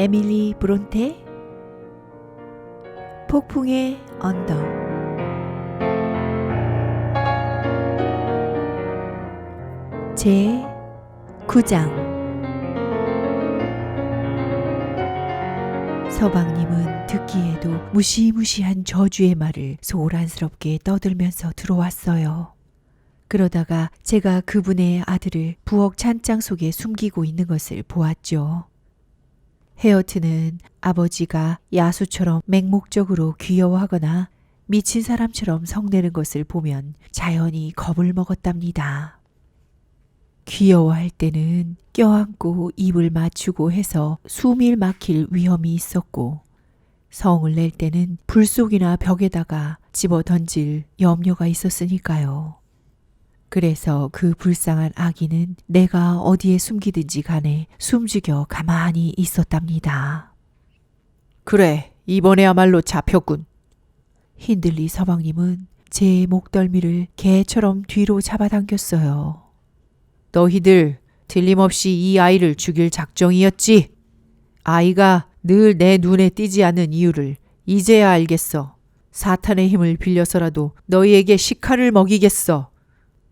에밀리 브론테 폭풍의 언덕. 제 9장. 서방님은 듣기에도 무시무시한 저주의 말을 소란스럽게 떠들면서 들어왔어요. 그러다가 제가 그분의 아들을 부엌 찬장 속에 숨기고 있는 것을 보았죠. 헤어트는 아버지가 야수처럼 맹목적으로 귀여워하거나 미친 사람처럼 성내는 것을 보면 자연히 겁을 먹었답니다. 귀여워할 때는 껴안고 입을 맞추고 해서 숨이 막힐 위험이 있었고, 성을 낼 때는 불 속이나 벽에다가 집어 던질 염려가 있었으니까요. 그래서 그 불쌍한 아기는 내가 어디에 숨기든지 간에 숨죽여 가만히 있었답니다. 그래, 이번에야말로 잡혔군. 힌들리 서방님은 제 목덜미를 개처럼 뒤로 잡아당겼어요. 너희들 틀림없이 이 아이를 죽일 작정이었지? 아이가 늘 내 눈에 띄지 않는 이유를 이제야 알겠어. 사탄의 힘을 빌려서라도 너희에게 식칼을 먹이겠어.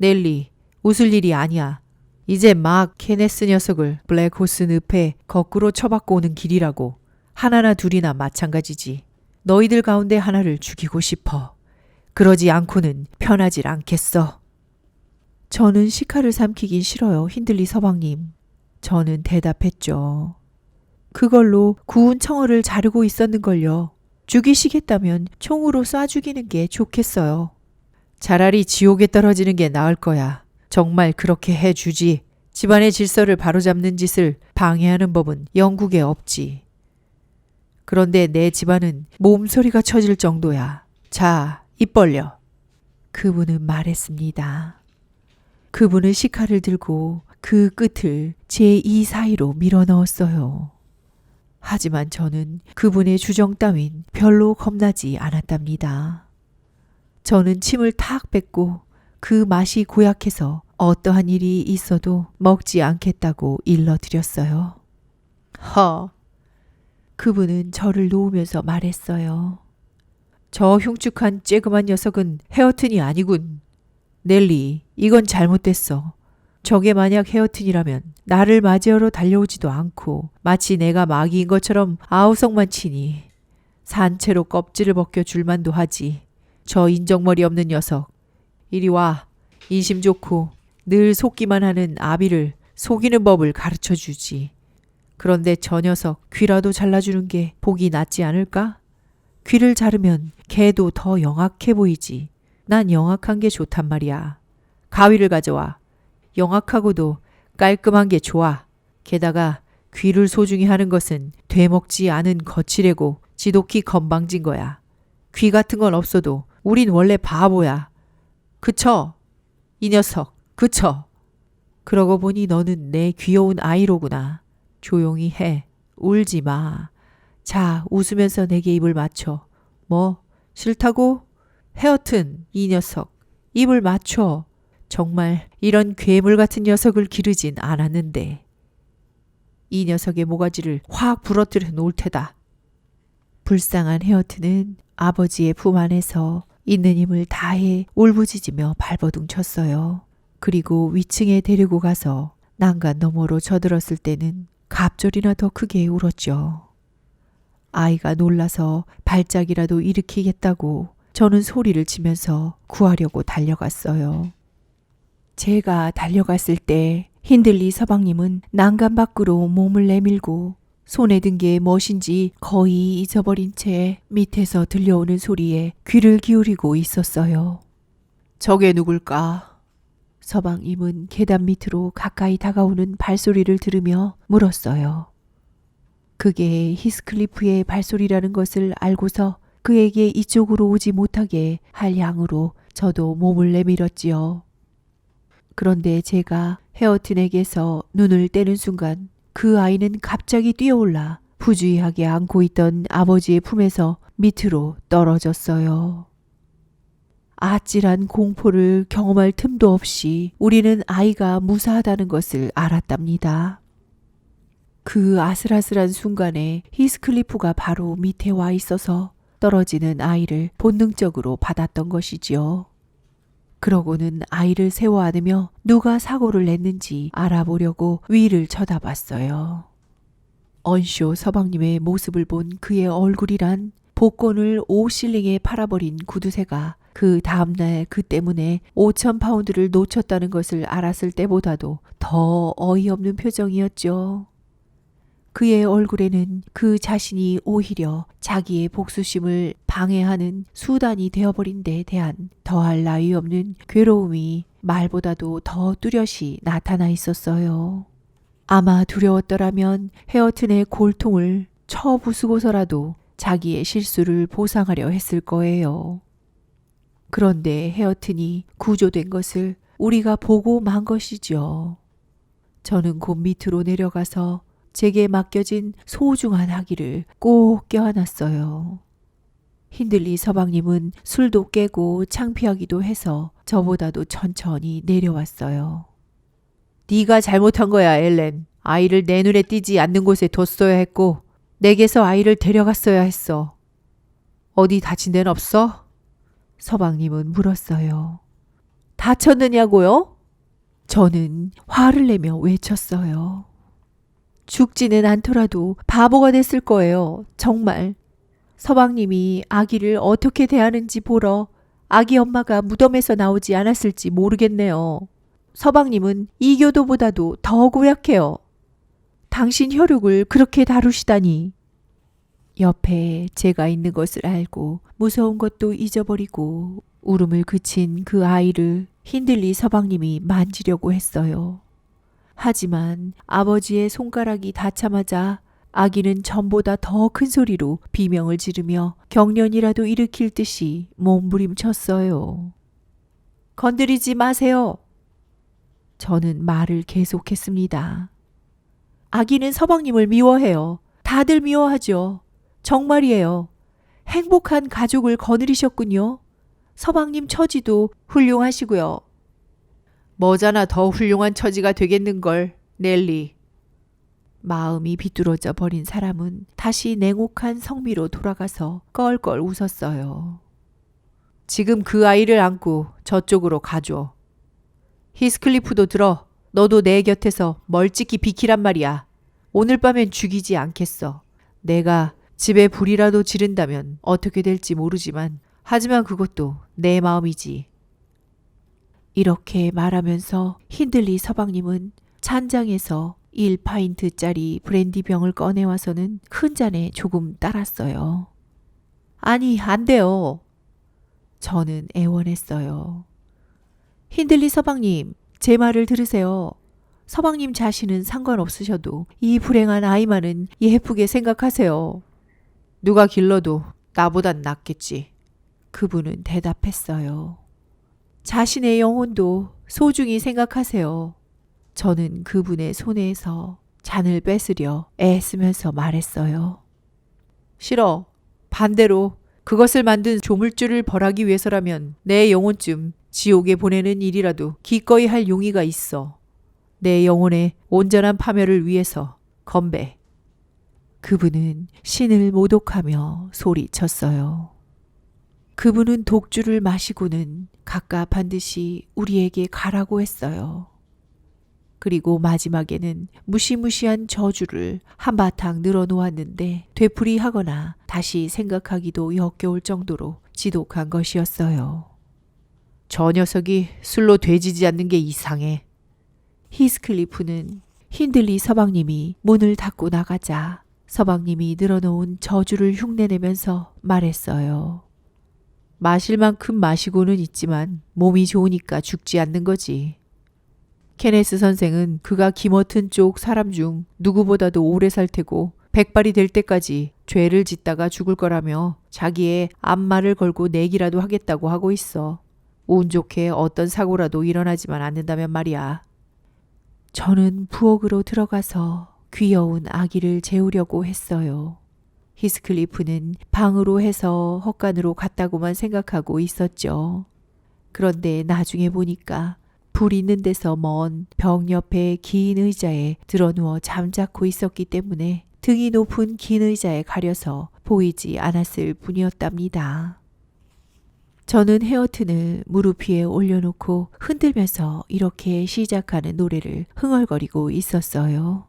넬리, 웃을 일이 아니야. 이제 막 케네스 녀석을 블랙호스 늪에 거꾸로 쳐박고 오는 길이라고. 하나나 둘이나 마찬가지지. 너희들 가운데 하나를 죽이고 싶어. 그러지 않고는 편하질 않겠어. 저는 식칼을 삼키긴 싫어요, 힌들리 서방님. 저는 대답했죠. 그걸로 구운 청어를 자르고 있었는걸요. 죽이시겠다면 총으로 쏴 죽이는 게 좋겠어요. 차라리 지옥에 떨어지는 게 나을 거야. 정말 그렇게 해주지. 집안의 질서를 바로잡는 짓을 방해하는 법은 영국에 없지. 그런데 내 집안은 몸소리가 쳐질 정도야. 자, 입 벌려. 그분은 말했습니다. 그분은 식칼을 들고 그 끝을 제 이 사이로 밀어넣었어요. 하지만 저는 그분의 주정 따윈 별로 겁나지 않았답니다. 저는 침을 탁 뱉고 그 맛이 고약해서 어떠한 일이 있어도 먹지 않겠다고 일러드렸어요. 허! 그분은 저를 놓으면서 말했어요. 저 흉측한 쬐그만 녀석은 헤어튼이 아니군. 넬리, 이건 잘못됐어. 저게 만약 헤어튼이라면 나를 맞이하러 달려오지도 않고 마치 내가 마귀인 것처럼 아우성만 치니 산채로 껍질을 벗겨 줄만도 하지. 저 인정머리 없는 녀석. 이리 와. 인심 좋고 늘 속기만 하는 아비를 속이는 법을 가르쳐 주지. 그런데 저 녀석 귀라도 잘라주는 게 복이 낫지 않을까? 귀를 자르면 개도 더 영악해 보이지. 난 영악한 게 좋단 말이야. 가위를 가져와. 영악하고도 깔끔한 게 좋아. 게다가 귀를 소중히 하는 것은 되먹지 않은 거칠애고 지독히 건방진 거야. 귀 같은 건 없어도 우린 원래 바보야. 그쳐? 이 녀석, 그쳐? 그러고 보니 너는 내 귀여운 아이로구나. 조용히 해. 울지 마. 자, 웃으면서 내게 입을 맞춰. 뭐? 싫다고? 헤어튼, 이 녀석. 입을 맞춰. 정말 이런 괴물 같은 녀석을 기르진 않았는데. 이 녀석의 모가지를 확 부러뜨려 놓을 테다. 불쌍한 헤어튼은 아버지의 품 안에서 있는 힘을 다해 울부짖으며 발버둥 쳤어요. 그리고 위층에 데리고 가서 난간 너머로 져들었을 때는 갑절이나 더 크게 울었죠. 아이가 놀라서 발작이라도 일으키겠다고 저는 소리를 치면서 구하려고 달려갔어요. 제가 달려갔을 때 힌들리 서방님은 난간 밖으로 몸을 내밀고 손에 든 게 무엇인지 거의 잊어버린 채 밑에서 들려오는 소리에 귀를 기울이고 있었어요. 저게 누굴까? 서방님은 계단 밑으로 가까이 다가오는 발소리를 들으며 물었어요. 그게 히스클리프의 발소리라는 것을 알고서 그에게 이쪽으로 오지 못하게 할 양으로 저도 몸을 내밀었지요. 그런데 제가 헤어튼에게서 눈을 떼는 순간 그 아이는 갑자기 뛰어올라 부주의하게 안고 있던 아버지의 품에서 밑으로 떨어졌어요. 아찔한 공포를 경험할 틈도 없이 우리는 아이가 무사하다는 것을 알았답니다. 그 아슬아슬한 순간에 히스클리프가 바로 밑에 와 있어서 떨어지는 아이를 본능적으로 받았던 것이지요. 그러고는 아이를 세워 안으며 누가 사고를 냈는지 알아보려고 위를 쳐다봤어요. 언쇼 서방님의 모습을 본 그의 얼굴이란 복권을 5실링에 팔아버린 구두쇠가 그 다음날 그 때문에 5,000파운드를 놓쳤다는 것을 알았을 때보다도 더 어이없는 표정이었죠. 그의 얼굴에는 그 자신이 오히려 자기의 복수심을 방해하는 수단이 되어버린 데 대한 더할 나위 없는 괴로움이 말보다도 더 뚜렷이 나타나 있었어요. 아마 두려웠더라면 헤어튼의 골통을 쳐부수고서라도 자기의 실수를 보상하려 했을 거예요. 그런데 헤어튼이 구조된 것을 우리가 보고 만 것이죠. 저는 곧 밑으로 내려가서 제게 맡겨진 소중한 아기를 꼭 껴안았어요. 힌들리 서방님은 술도 깨고 창피하기도 해서 저보다도 천천히 내려왔어요. 네가 잘못한 거야, 엘렌. 아이를 내 눈에 띄지 않는 곳에 뒀어야 했고 내게서 아이를 데려갔어야 했어. 어디 다친 데는 없어? 서방님은 물었어요. 다쳤느냐고요? 저는 화를 내며 외쳤어요. 죽지는 않더라도 바보가 됐을 거예요. 정말. 서방님이 아기를 어떻게 대하는지 보러 아기 엄마가 무덤에서 나오지 않았을지 모르겠네요. 서방님은 이교도보다도 더 고약해요. 당신 혈육을 그렇게 다루시다니. 옆에 제가 있는 것을 알고 무서운 것도 잊어버리고 울음을 그친 그 아이를 힌들리 서방님이 만지려고 했어요. 하지만 아버지의 손가락이 닿자마자 아기는 전보다 더 큰 소리로 비명을 지르며 경련이라도 일으킬 듯이 몸부림쳤어요. 건드리지 마세요. 저는 말을 계속했습니다. 아기는 서방님을 미워해요. 다들 미워하죠. 정말이에요. 행복한 가족을 거느리셨군요. 서방님 처지도 훌륭하시고요. 머자나 더 훌륭한 처지가 되겠는걸, 넬리. 마음이 비뚤어져 버린 사람은 다시 냉혹한 성미로 돌아가서 껄껄 웃었어요. 지금 그 아이를 안고 저쪽으로 가줘. 히스클리프도 들어. 너도 내 곁에서 멀찍이 비키란 말이야. 오늘 밤엔 죽이지 않겠어. 내가 집에 불이라도 지른다면 어떻게 될지 모르지만 하지만 그것도 내 마음이지. 이렇게 말하면서 힌들리 서방님은 찬장에서 1파인트짜리 브랜디병을 꺼내와서는 큰 잔에 조금 따랐어요. 아니, 안 돼요. 저는 애원했어요. 힌들리 서방님, 제 말을 들으세요. 서방님 자신은 상관없으셔도 이 불행한 아이만은 예쁘게 생각하세요. 누가 길러도 나보단 낫겠지. 그분은 대답했어요. 자신의 영혼도 소중히 생각하세요. 저는 그분의 손에서 잔을 뺏으려 애쓰면서 말했어요. 싫어. 반대로 그것을 만든 조물주를 벌하기 위해서라면 내 영혼쯤 지옥에 보내는 일이라도 기꺼이 할 용의가 있어. 내 영혼의 온전한 파멸을 위해서 건배. 그분은 신을 모독하며 소리쳤어요. 그분은 독주를 마시고는 갑갑한 듯이 우리에게 가라고 했어요. 그리고 마지막에는 무시무시한 저주를 한바탕 늘어놓았는데 되풀이하거나 다시 생각하기도 역겨울 정도로 지독한 것이었어요. 저 녀석이 술로 돼지지 않는 게 이상해. 히스클리프는 힌들리 서방님이 문을 닫고 나가자 서방님이 늘어놓은 저주를 흉내내면서 말했어요. 마실 만큼 마시고는 있지만 몸이 좋으니까 죽지 않는 거지. 케네스 선생은 그가 기머튼 쪽 사람 중 누구보다도 오래 살 테고 100발이 될 때까지 죄를 짓다가 죽을 거라며 자기의 앞말을 걸고 내기라도 하겠다고 하고 있어. 운 좋게 어떤 사고라도 일어나지만 않는다면 말이야. 저는 부엌으로 들어가서 귀여운 아기를 재우려고 했어요. 히스클리프는 방으로 해서 헛간으로 갔다고만 생각하고 있었죠. 그런데 나중에 보니까 불 있는 데서 먼 벽 옆에 긴 의자에 드러누워 잠자코 있었기 때문에 등이 높은 긴 의자에 가려서 보이지 않았을 뿐이었답니다. 저는 헤어튼을 무릎 위에 올려놓고 흔들면서 이렇게 시작하는 노래를 흥얼거리고 있었어요.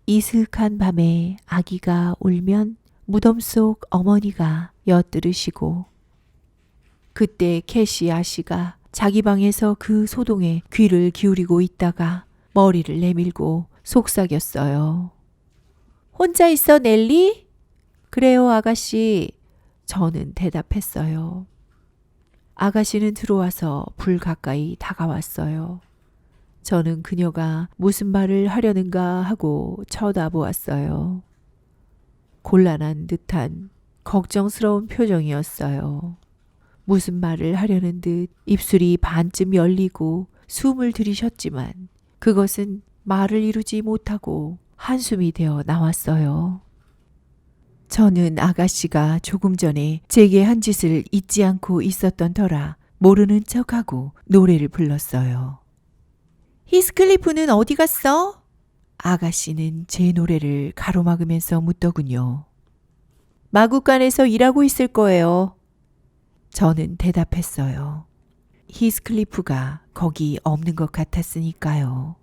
이슥한 밤에 아기가 울면 무덤 속 어머니가 엿들으시고, 그때 캐시 아씨가 자기 방에서 그 소동에 귀를 기울이고 있다가 머리를 내밀고 속삭였어요. 혼자 있어, 넬리? 그래요, 아가씨. 저는 대답했어요. 아가씨는 들어와서 불 가까이 다가왔어요. 저는 그녀가 무슨 말을 하려는가 하고 쳐다보았어요. 곤란한 듯한 걱정스러운 표정이었어요. 무슨 말을 하려는 듯 입술이 반쯤 열리고 숨을 들이셨지만 그것은 말을 이루지 못하고 한숨이 되어 나왔어요. 저는 아가씨가 조금 전에 제게 한 짓을 잊지 않고 있었던 터라 모르는 척하고 노래를 불렀어요. 히스클리프는 어디 갔어? 아가씨는 제 노래를 가로막으면서 묻더군요. 마구간에서 일하고 있을 거예요. 저는 대답했어요. 히스클리프가 거기 없는 것 같았으니까요.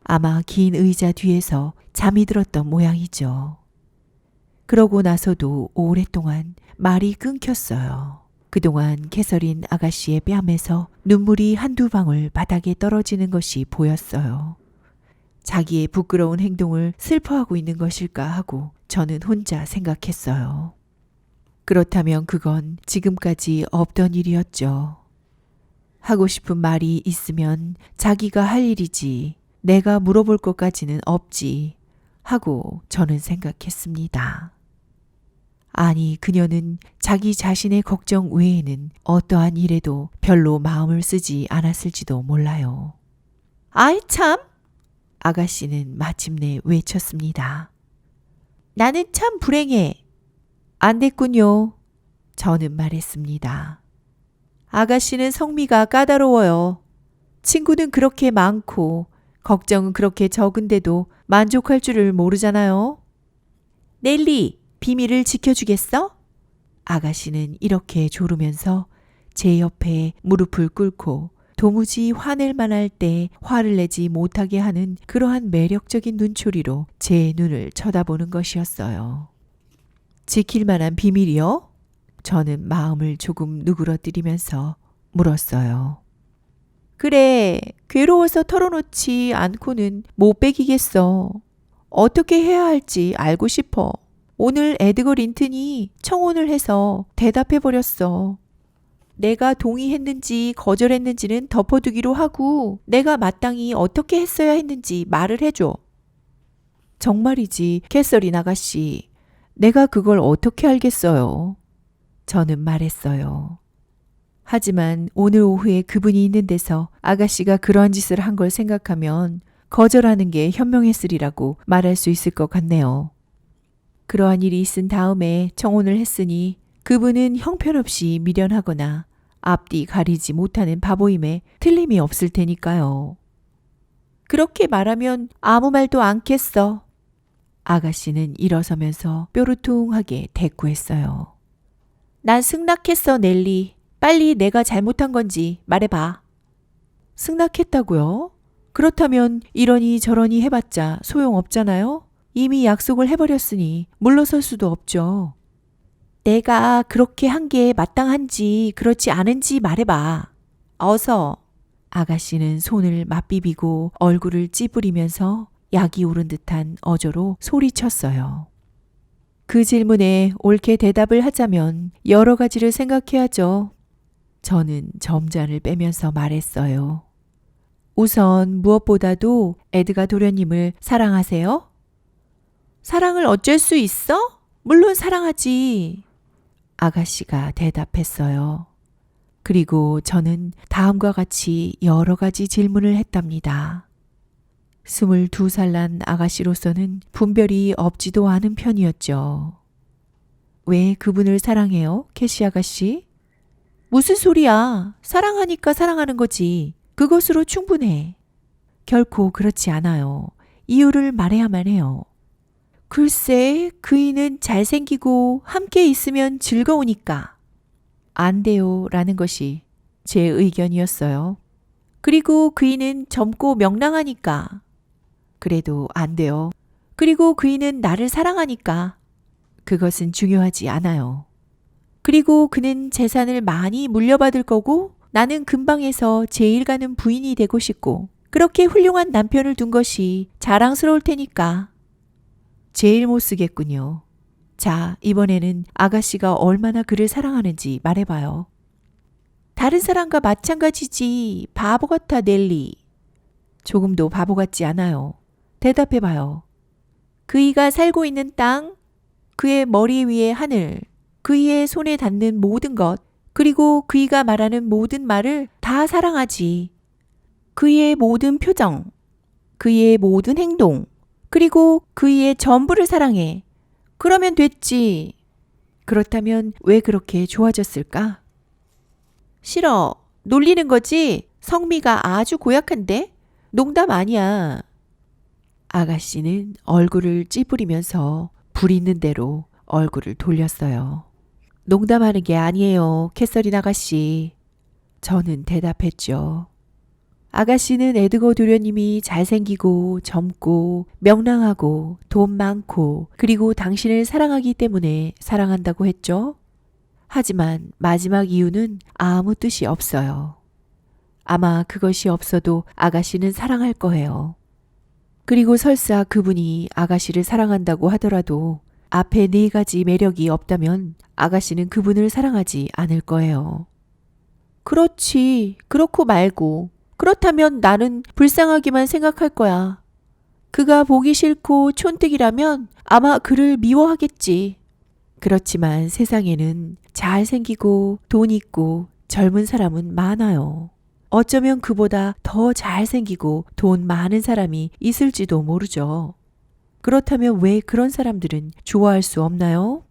아마 긴 의자 뒤에서 잠이 들었던 모양이죠. 그러고 나서도 오랫동안 말이 끊겼어요. 그동안 개설인 아가씨의 뺨에서 눈물이 한두 방울 바닥에 떨어지는 것이 보였어요. 자기의 부끄러운 행동을 슬퍼하고 있는 것일까 하고 저는 혼자 생각했어요. 그렇다면 그건 지금까지 없던 일이었죠. 하고 싶은 말이 있으면 자기가 할 일이지 내가 물어볼 것까지는 없지 하고 저는 생각했습니다. 아니, 그녀는 자기 자신의 걱정 외에는 어떠한 일에도 별로 마음을 쓰지 않았을지도 몰라요. 아이 참! 아가씨는 마침내 외쳤습니다. 나는 참 불행해. 안 됐군요. 저는 말했습니다. 아가씨는 성미가 까다로워요. 친구는 그렇게 많고 걱정은 그렇게 적은데도 만족할 줄을 모르잖아요. 넬리, 비밀을 지켜주겠어? 아가씨는 이렇게 조르면서 제 옆에 무릎을 꿇고 도무지 화낼 만할 때 화를 내지 못하게 하는 그러한 매력적인 눈초리로 제 눈을 쳐다보는 것이었어요. 지킬 만한 비밀이요? 저는 마음을 조금 누그러뜨리면서 물었어요. 그래, 괴로워서 털어놓지 않고는 못 베기겠어. 어떻게 해야 할지 알고 싶어. 오늘 에드거 린튼이 청혼을 해서 대답해버렸어. 내가 동의했는지 거절했는지는 덮어두기로 하고 내가 마땅히 어떻게 했어야 했는지 말을 해줘. 정말이지, 캐서린 아가씨. 내가 그걸 어떻게 알겠어요? 저는 말했어요. 하지만 오늘 오후에 그분이 있는 데서 아가씨가 그러한 짓을 한 걸 생각하면 거절하는 게 현명했으리라고 말할 수 있을 것 같네요. 그러한 일이 있은 다음에 청혼을 했으니 그분은 형편없이 미련하거나 앞뒤 가리지 못하는 바보임에 틀림이 없을 테니까요. 그렇게 말하면 아무 말도 않겠어. 아가씨는 일어서면서 뾰루퉁하게 대꾸했어요. 난 승낙했어, 넬리. 빨리 내가 잘못한 건지 말해봐. 승낙했다고요? 그렇다면 이러니 저러니 해봤자 소용없잖아요? 이미 약속을 해버렸으니 물러설 수도 없죠. 내가 그렇게 한 게 마땅한지 그렇지 않은지 말해봐. 어서. 아가씨는 손을 맞비비고 얼굴을 찌푸리면서 약이 오른 듯한 어조로 소리쳤어요. 그 질문에 옳게 대답을 하자면 여러 가지를 생각해야죠. 저는 점잔을 빼면서 말했어요. 우선 무엇보다도 에드가 도련님을 사랑하세요? 사랑을 어쩔 수 있어? 물론 사랑하지. 아가씨가 대답했어요. 그리고 저는 다음과 같이 여러 가지 질문을 했답니다. 22살 난 아가씨로서는 분별이 없지도 않은 편이었죠. 왜 그분을 사랑해요, 캐시 아가씨? 무슨 소리야? 사랑하니까 사랑하는 거지. 그것으로 충분해. 결코 그렇지 않아요. 이유를 말해야만 해요. 글쎄, 그이는 잘생기고 함께 있으면 즐거우니까. 안 돼요. 라는 것이 제 의견이었어요. 그리고 그이는 젊고 명랑하니까. 그래도 안 돼요. 그리고 그이는 나를 사랑하니까. 그것은 중요하지 않아요. 그리고 그는 재산을 많이 물려받을 거고 나는 근방에서 제일 가는 부인이 되고 싶고 그렇게 훌륭한 남편을 둔 것이 자랑스러울 테니까. 제일 못 쓰겠군요. 자, 이번에는 아가씨가 얼마나 그를 사랑하는지 말해봐요. 다른 사람과 마찬가지지. 바보 같아, 넬리. 조금도 바보 같지 않아요. 대답해봐요. 그이가 살고 있는 땅, 그의 머리 위의 하늘, 그이의 손에 닿는 모든 것, 그리고 그이가 말하는 모든 말을 다 사랑하지. 그이의 모든 표정, 그이의 모든 행동, 그리고 그이의 전부를 사랑해. 그러면 됐지. 그렇다면 왜 그렇게 좋아졌을까? 싫어. 놀리는 거지? 성미가 아주 고약한데? 농담 아니야. 아가씨는 얼굴을 찌푸리면서 불 있는 대로 얼굴을 돌렸어요. 농담하는 게 아니에요, 캐서린 아가씨. 저는 대답했죠. 아가씨는 에드거 도련님이 잘생기고 젊고 명랑하고 돈 많고 그리고 당신을 사랑하기 때문에 사랑한다고 했죠. 하지만 마지막 이유는 아무 뜻이 없어요. 아마 그것이 없어도 아가씨는 사랑할 거예요. 그리고 설사 그분이 아가씨를 사랑한다고 하더라도 앞에 4가지 매력이 없다면 아가씨는 그분을 사랑하지 않을 거예요. 그렇지. 그렇고 말고. 그렇다면 나는 불쌍하기만 생각할 거야. 그가 보기 싫고 촌뜨기라면 아마 그를 미워하겠지. 그렇지만 세상에는 잘생기고 돈 있고 젊은 사람은 많아요. 어쩌면 그보다 더 잘생기고 돈 많은 사람이 있을지도 모르죠. 그렇다면 왜 그런 사람들은 좋아할 수 없나요?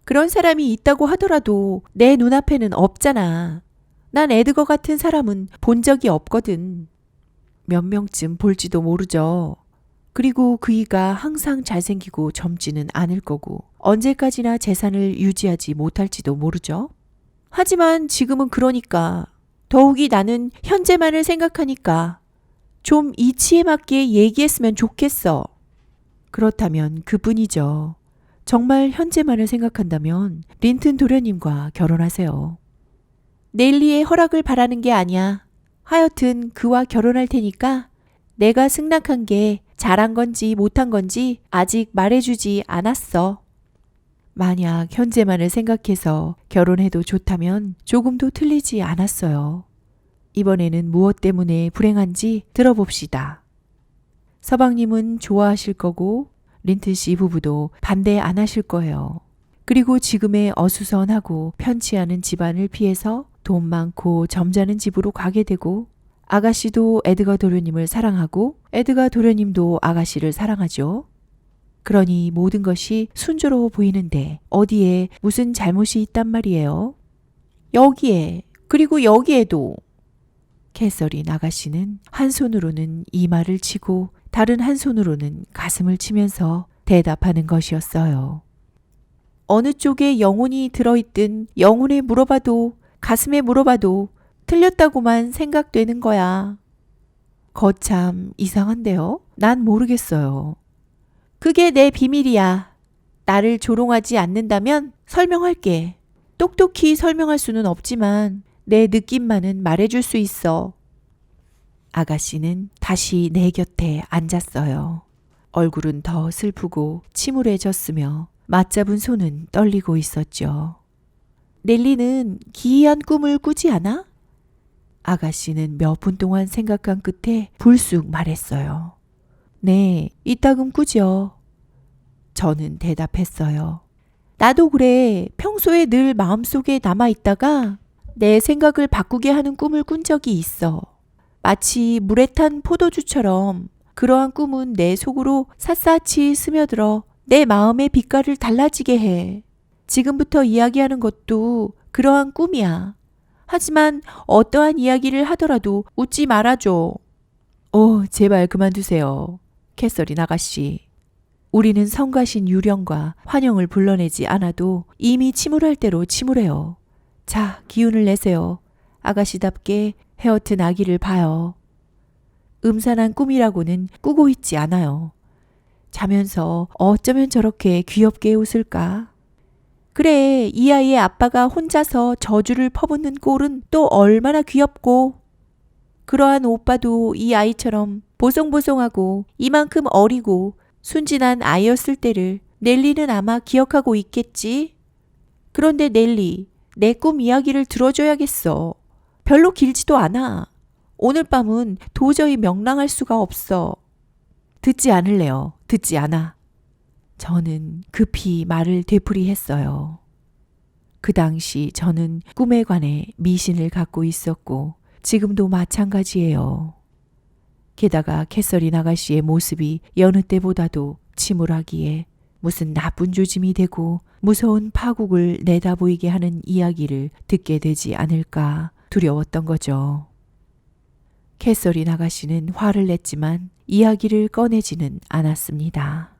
그런 사람이 있다고 하더라도 내 눈앞에는 없잖아. 난 에드거 같은 사람은 본 적이 없거든. 몇 명쯤 볼지도 모르죠. 그리고 그이가 항상 잘생기고 젊지는 않을 거고 언제까지나 재산을 유지하지 못할지도 모르죠. 하지만 지금은 그러니까 더욱이 나는 현재만을 생각하니까 좀 이치에 맞게 얘기했으면 좋겠어. 그렇다면 그뿐이죠. 정말 현재만을 생각한다면 린튼 도련님과 결혼하세요. 넬리의 허락을 바라는 게 아니야. 하여튼 그와 결혼할 테니까 내가 승낙한 게 잘한 건지 못한 건지 아직 말해주지 않았어. 만약 현재만을 생각해서 결혼해도 좋다면 조금도 틀리지 않았어요. 이번에는 무엇 때문에 불행한지 들어봅시다. 서방님은 좋아하실 거고 린튼 씨 부부도 반대 안 하실 거예요. 그리고 지금의 어수선하고 편치 않은 집안을 피해서 돈 많고 점잖은 집으로 가게 되고 아가씨도 에드거 도련님을 사랑하고 에드가 도련님도 아가씨를 사랑하죠. 그러니 모든 것이 순조로워 보이는데 어디에 무슨 잘못이 있단 말이에요. 여기에 그리고 여기에도. 캐서린 아가씨는 한 손으로는 이마를 치고 다른 한 손으로는 가슴을 치면서 대답하는 것이었어요. 어느 쪽에 영혼이 들어있든 영혼에 물어봐도 가슴에 물어봐도 틀렸다고만 생각되는 거야. 거참 이상한데요? 난 모르겠어요. 그게 내 비밀이야. 나를 조롱하지 않는다면 설명할게. 똑똑히 설명할 수는 없지만 내 느낌만은 말해줄 수 있어. 아가씨는 다시 내 곁에 앉았어요. 얼굴은 더 슬프고 침울해졌으며 맞잡은 손은 떨리고 있었죠. 넬리는 기이한 꿈을 꾸지 않아? 아가씨는 몇 분 동안 생각한 끝에 불쑥 말했어요. 네, 이따금 꾸죠. 저는 대답했어요. 나도 그래. 평소에 늘 마음속에 남아있다가 내 생각을 바꾸게 하는 꿈을 꾼 적이 있어. 마치 물에 탄 포도주처럼 그러한 꿈은 내 속으로 샅샅이 스며들어 내 마음의 빛깔을 달라지게 해. 지금부터 이야기하는 것도 그러한 꿈이야. 하지만 어떠한 이야기를 하더라도 웃지 말아줘. 제발 그만두세요. 캐서린 아가씨. 우리는 성가신 유령과 환영을 불러내지 않아도 이미 침울할 대로 침울해요. 자, 기운을 내세요. 아가씨답게 헤어튼 아기를 봐요. 음산한 꿈이라고는 꾸고 있지 않아요. 자면서 어쩌면 저렇게 귀엽게 웃을까? 그래, 이 아이의 아빠가 혼자서 저주를 퍼붓는 꼴은 또 얼마나 귀엽고. 그러한 오빠도 이 아이처럼 보송보송하고 이만큼 어리고 순진한 아이였을 때를 넬리는 아마 기억하고 있겠지? 그런데 넬리, 내 꿈 이야기를 들어줘야겠어. 별로 길지도 않아. 오늘 밤은 도저히 명랑할 수가 없어. 듣지 않을래요. 듣지 않아. 저는 급히 말을 되풀이했어요. 그 당시 저는 꿈에 관해 미신을 갖고 있었고 지금도 마찬가지예요. 게다가 캐서린 아가씨의 모습이 여느 때보다도 침울하기에 무슨 나쁜 조짐이 되고 무서운 파국을 내다보이게 하는 이야기를 듣게 되지 않을까 두려웠던 거죠. 캐서린 아가씨는 화를 냈지만 이야기를 꺼내지는 않았습니다.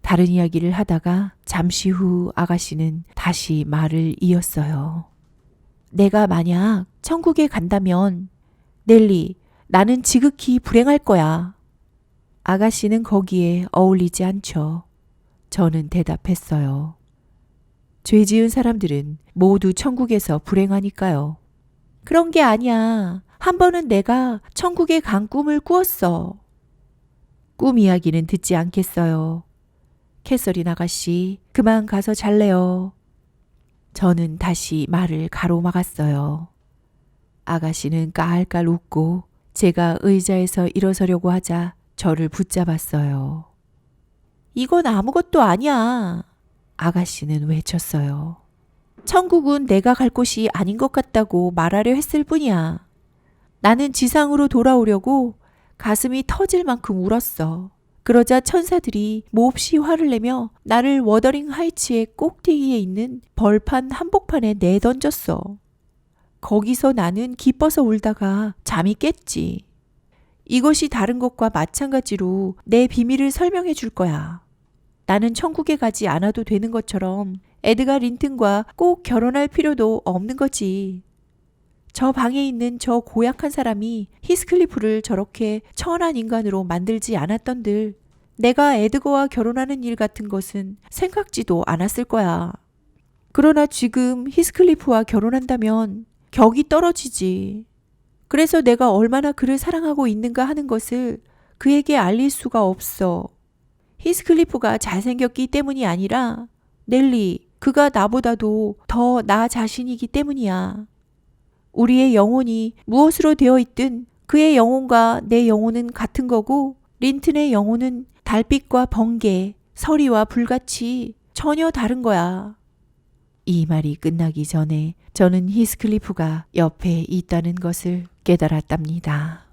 다른 이야기를 하다가 잠시 후 아가씨는 다시 말을 이었어요. 내가 만약 천국에 간다면 넬리, 나는 지극히 불행할 거야. 아가씨는 거기에 어울리지 않죠. 저는 대답했어요. 죄 지은 사람들은 모두 천국에서 불행하니까요. 그런 게 아니야. 한 번은 내가 천국에 간 꿈을 꾸었어. 꿈 이야기는 듣지 않겠어요. 캐서린 아가씨, 그만 가서 잘래요. 저는 다시 말을 가로막았어요. 아가씨는 깔깔 웃고 제가 의자에서 일어서려고 하자 저를 붙잡았어요. 이건 아무것도 아니야. 아가씨는 외쳤어요. 천국은 내가 갈 곳이 아닌 것 같다고 말하려 했을 뿐이야. 나는 지상으로 돌아오려고 가슴이 터질 만큼 울었어. 그러자 천사들이 몹시 화를 내며 나를 워더링 하이츠의 꼭대기에 있는 벌판 한복판에 내던졌어. 거기서 나는 기뻐서 울다가 잠이 깼지. 이것이 다른 것과 마찬가지로 내 비밀을 설명해 줄 거야. 나는 천국에 가지 않아도 되는 것처럼 에드가 린튼과 꼭 결혼할 필요도 없는 거지. 저 방에 있는 저 고약한 사람이 히스클리프를 저렇게 천한 인간으로 만들지 않았던들 내가 에드거와 결혼하는 일 같은 것은 생각지도 않았을 거야. 그러나 지금 히스클리프와 결혼한다면 격이 떨어지지. 그래서 내가 얼마나 그를 사랑하고 있는가 하는 것을 그에게 알릴 수가 없어. 히스클리프가 잘생겼기 때문이 아니라 넬리, 그가 나보다도 더 나 자신이기 때문이야. 우리의 영혼이 무엇으로 되어 있든 그의 영혼과 내 영혼은 같은 거고 린튼의 영혼은 달빛과 번개, 서리와 불같이 전혀 다른 거야. 이 말이 끝나기 전에 저는 히스클리프가 옆에 있다는 것을 깨달았답니다.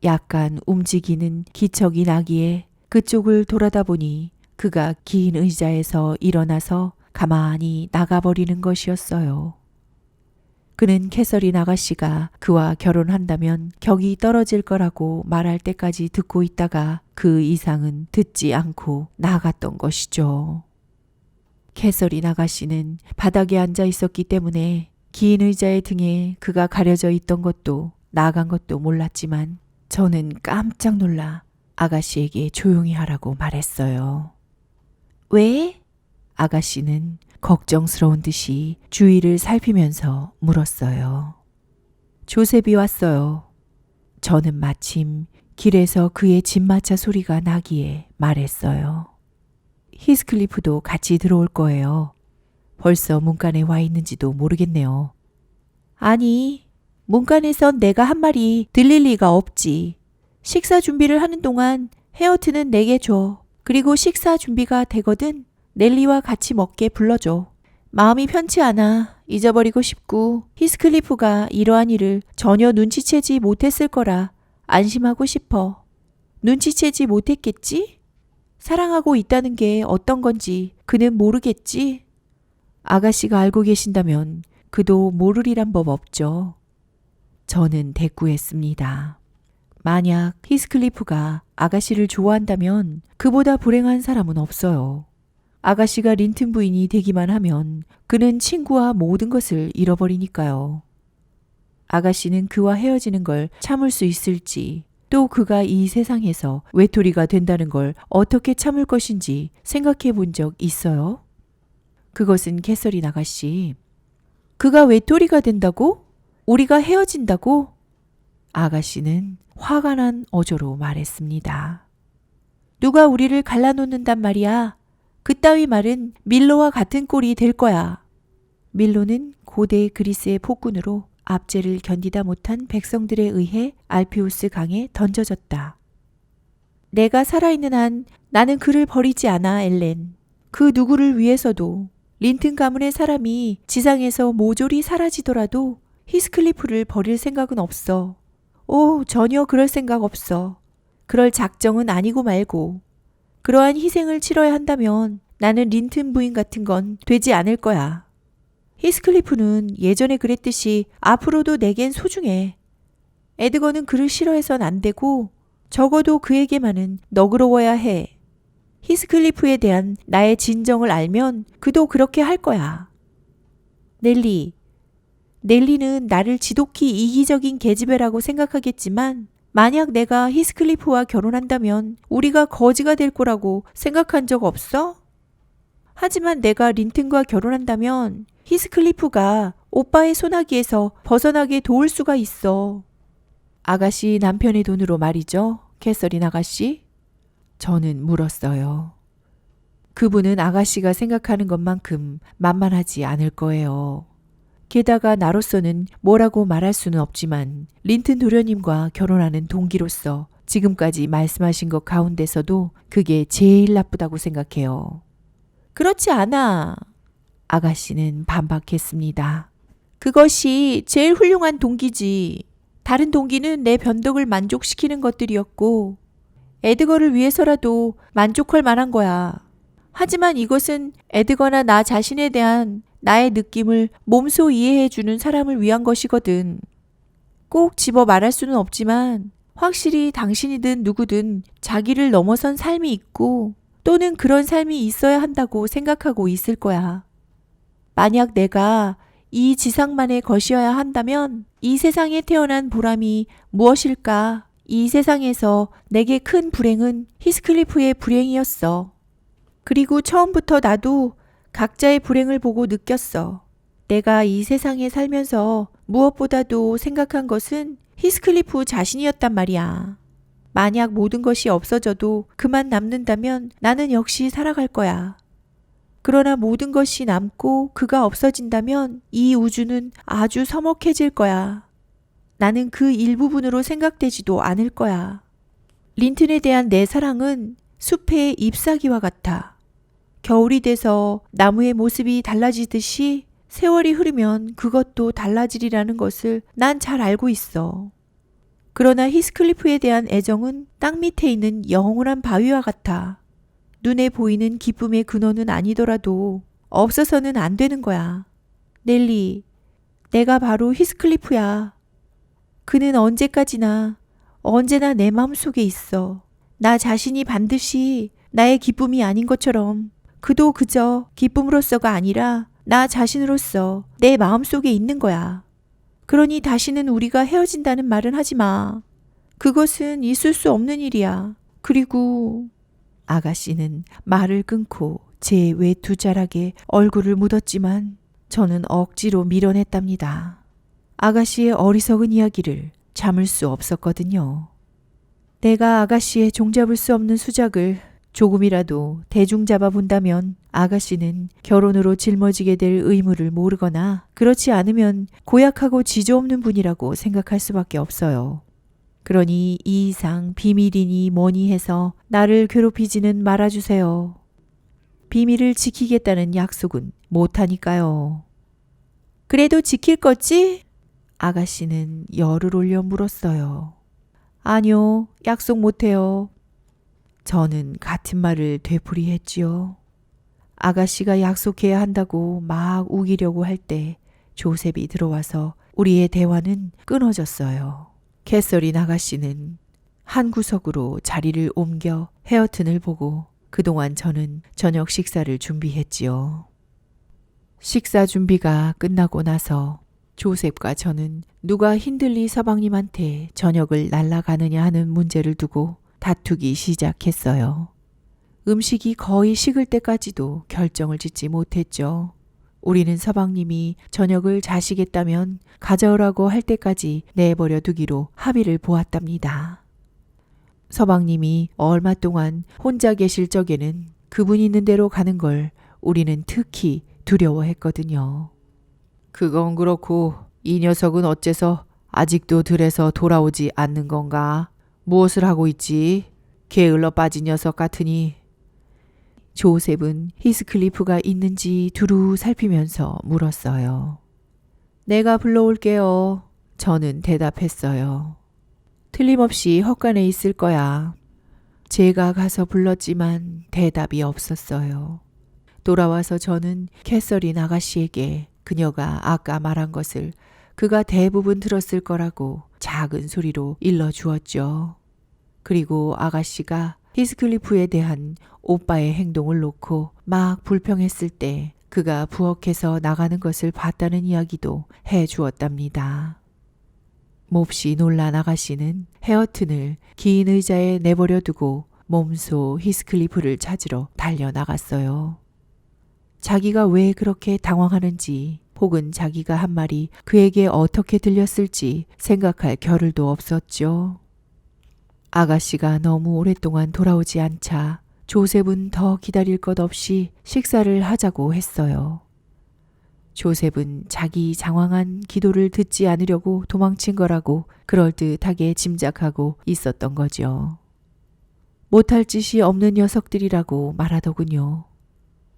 약간 움직이는 기척이 나기에 그쪽을 돌아다 보니 그가 긴 의자에서 일어나서 가만히 나가버리는 것이었어요. 그는 캐서린 아가씨가 그와 결혼한다면 격이 떨어질 거라고 말할 때까지 듣고 있다가 그 이상은 듣지 않고 나갔던 것이죠. 캐서린 아가씨는 바닥에 앉아 있었기 때문에 긴 의자의 등에 그가 가려져 있던 것도 나간 것도 몰랐지만 저는 깜짝 놀라 아가씨에게 조용히 하라고 말했어요. 왜? 아가씨는 걱정스러운 듯이 주위를 살피면서 물었어요. 조셉이 왔어요. 저는 마침 길에서 그의 집마차 소리가 나기에 말했어요. 히스클리프도 같이 들어올 거예요. 벌써 문간에 와 있는지도 모르겠네요. 아니, 문간에선 내가 한 말이 들릴 리가 없지. 식사 준비를 하는 동안 헤어트는 내게 줘. 그리고 식사 준비가 되거든 넬리와 같이 먹게 불러줘. 마음이 편치 않아. 잊어버리고 싶고 히스클리프가 이러한 일을 전혀 눈치채지 못했을 거라 안심하고 싶어. 눈치채지 못했겠지? 사랑하고 있다는 게 어떤 건지 그는 모르겠지? 아가씨가 알고 계신다면 그도 모르리란 법 없죠. 저는 대꾸했습니다. 만약 히스클리프가 아가씨를 좋아한다면 그보다 불행한 사람은 없어요. 아가씨가 린튼 부인이 되기만 하면 그는 친구와 모든 것을 잃어버리니까요. 아가씨는 그와 헤어지는 걸 참을 수 있을지, 또 그가 이 세상에서 외톨이가 된다는 걸 어떻게 참을 것인지 생각해 본 적 있어요? 그것은 캐서린 아가씨. 그가 외톨이가 된다고? 우리가 헤어진다고? 아가씨는 화가 난 어조로 말했습니다. 누가 우리를 갈라놓는단 말이야. 그따위 말은 밀로와 같은 꼴이 될 거야. 밀로는 고대 그리스의 폭군으로 압제를 견디다 못한 백성들에 의해 알피우스 강에 던져졌다. 내가 살아있는 한 나는 그를 버리지 않아, 엘렌. 그 누구를 위해서도 린튼 가문의 사람이 지상에서 모조리 사라지더라도 히스클리프를 버릴 생각은 없어. 오, 전혀 그럴 생각 없어. 그럴 작정은 아니고 말고. 그러한 희생을 치러야 한다면 나는 린튼 부인 같은 건 되지 않을 거야. 히스클리프는 예전에 그랬듯이 앞으로도 내겐 소중해. 에드거는 그를 싫어해선 안 되고 적어도 그에게만은 너그러워야 해. 히스클리프에 대한 나의 진정을 알면 그도 그렇게 할 거야. 넬리는 나를 지독히 이기적인 계집애라고 생각하겠지만 만약 내가 히스클리프와 결혼한다면 우리가 거지가 될 거라고 생각한 적 없어? 하지만 내가 린튼과 결혼한다면 히스클리프가 오빠의 소나기에서 벗어나게 도울 수가 있어. 아가씨 남편의 돈으로 말이죠, 캐서린 아가씨? 저는 물었어요. 그분은 아가씨가 생각하는 것만큼 만만하지 않을 거예요. 게다가 나로서는 뭐라고 말할 수는 없지만 린튼 도련님과 결혼하는 동기로서 지금까지 말씀하신 것 가운데서도 그게 제일 나쁘다고 생각해요. 그렇지 않아. 아가씨는 반박했습니다. 그것이 제일 훌륭한 동기지. 다른 동기는 내 변덕을 만족시키는 것들이었고 에드거를 위해서라도 만족할 만한 거야. 하지만 이것은 에드거나 나 자신에 대한 나의 느낌을 몸소 이해해주는 사람을 위한 것이거든. 꼭 집어 말할 수는 없지만 확실히 당신이든 누구든 자기를 넘어선 삶이 있고 또는 그런 삶이 있어야 한다고 생각하고 있을 거야. 만약 내가 이 지상만의 것이어야 한다면 이 세상에 태어난 보람이 무엇일까? 이 세상에서 내게 큰 불행은 히스클리프의 불행이었어. 그리고 처음부터 나도 각자의 불행을 보고 느꼈어. 내가 이 세상에 살면서 무엇보다도 생각한 것은 히스클리프 자신이었단 말이야. 만약 모든 것이 없어져도 그만 남는다면 나는 역시 살아갈 거야. 그러나 모든 것이 남고 그가 없어진다면 이 우주는 아주 서먹해질 거야. 나는 그 일부분으로 생각되지도 않을 거야. 린튼에 대한 내 사랑은 숲의 잎사귀와 같아. 겨울이 돼서 나무의 모습이 달라지듯이 세월이 흐르면 그것도 달라지리라는 것을 난 잘 알고 있어. 그러나 히스클리프에 대한 애정은 땅 밑에 있는 영원한 바위와 같아. 눈에 보이는 기쁨의 근원은 아니더라도 없어서는 안 되는 거야. 넬리, 내가 바로 히스클리프야. 그는 언제까지나 언제나 내 마음속에 있어. 나 자신이 반드시 나의 기쁨이 아닌 것처럼 그도 그저 기쁨으로서가 아니라 나 자신으로서 내 마음속에 있는 거야. 그러니 다시는 우리가 헤어진다는 말은 하지 마. 그것은 있을 수 없는 일이야. 그리고 아가씨는 말을 끊고 제 외투자락에 얼굴을 묻었지만 저는 억지로 밀어냈답니다. 아가씨의 어리석은 이야기를 참을 수 없었거든요. 내가 아가씨의 종잡을 수 없는 수작을 조금이라도 대중 잡아본다면 아가씨는 결혼으로 짊어지게 될 의무를 모르거나 그렇지 않으면 고약하고 지조 없는 분이라고 생각할 수밖에 없어요. 그러니 이 이상 비밀이니 뭐니 해서 나를 괴롭히지는 말아주세요. 비밀을 지키겠다는 약속은 못하니까요. 그래도 지킬 거지? 아가씨는 열을 올려 물었어요. 아니요, 약속 못해요. 저는 같은 말을 되풀이했지요. 아가씨가 약속해야 한다고 막 우기려고 할 때 조셉이 들어와서 우리의 대화는 끊어졌어요. 캐서린 아가씨는 한 구석으로 자리를 옮겨 헤어튼을 보고 그동안 저는 저녁 식사를 준비했지요. 식사 준비가 끝나고 나서 조셉과 저는 누가 힌들리 서방님한테 저녁을 날라가느냐 하는 문제를 두고 다투기 시작했어요. 음식이 거의 식을 때까지도 결정을 짓지 못했죠. 우리는 서방님이 저녁을 자시겠다면 가져오라고 할 때까지 내버려 두기로 합의를 보았답니다. 서방님이 얼마 동안 혼자 계실 적에는 그분이 있는 대로 가는 걸 우리는 특히 두려워했거든요. 그건 그렇고 이 녀석은 어째서 아직도 들에서 돌아오지 않는 건가? 무엇을 하고 있지? 게을러 빠진 녀석 같으니. 조셉은 히스클리프가 있는지 두루 살피면서 물었어요. 내가 불러올게요. 저는 대답했어요. 틀림없이 헛간에 있을 거야. 제가 가서 불렀지만 대답이 없었어요. 돌아와서 저는 캐서린 아가씨에게 그녀가 아까 말한 것을 그가 대부분 들었을 거라고 작은 소리로 일러주었죠. 그리고 아가씨가 히스클리프에 대한 오빠의 행동을 놓고 막 불평했을 때 그가 부엌에서 나가는 것을 봤다는 이야기도 해주었답니다. 몹시 놀란 아가씨는 헤어튼을 긴 의자에 내버려 두고 몸소 히스클리프를 찾으러 달려나갔어요. 자기가 왜 그렇게 당황하는지 혹은 자기가 한 말이 그에게 어떻게 들렸을지 생각할 겨를도 없었죠. 아가씨가 너무 오랫동안 돌아오지 않자 조셉은 더 기다릴 것 없이 식사를 하자고 했어요. 조셉은 자기 장황한 기도를 듣지 않으려고 도망친 거라고 그럴듯하게 짐작하고 있었던 거죠. 못할 짓이 없는 녀석들이라고 말하더군요.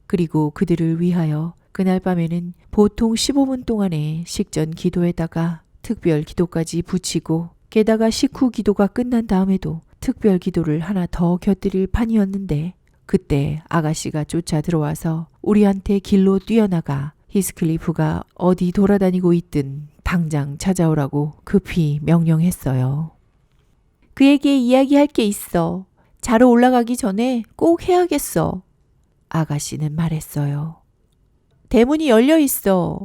그리고 그들을 위하여 그날 밤에는 보통 15분 동안의 식전 기도에다가 특별 기도까지 붙이고 게다가 식후 기도가 끝난 다음에도 특별 기도를 하나 더 곁들일 판이었는데 그때 아가씨가 쫓아 들어와서 우리한테 길로 뛰어나가 히스클리프가 어디 돌아다니고 있든 당장 찾아오라고 급히 명령했어요. 그에게 이야기할 게 있어. 자러 올라가기 전에 꼭 해야겠어. 아가씨는 말했어요. 대문이 열려 있어.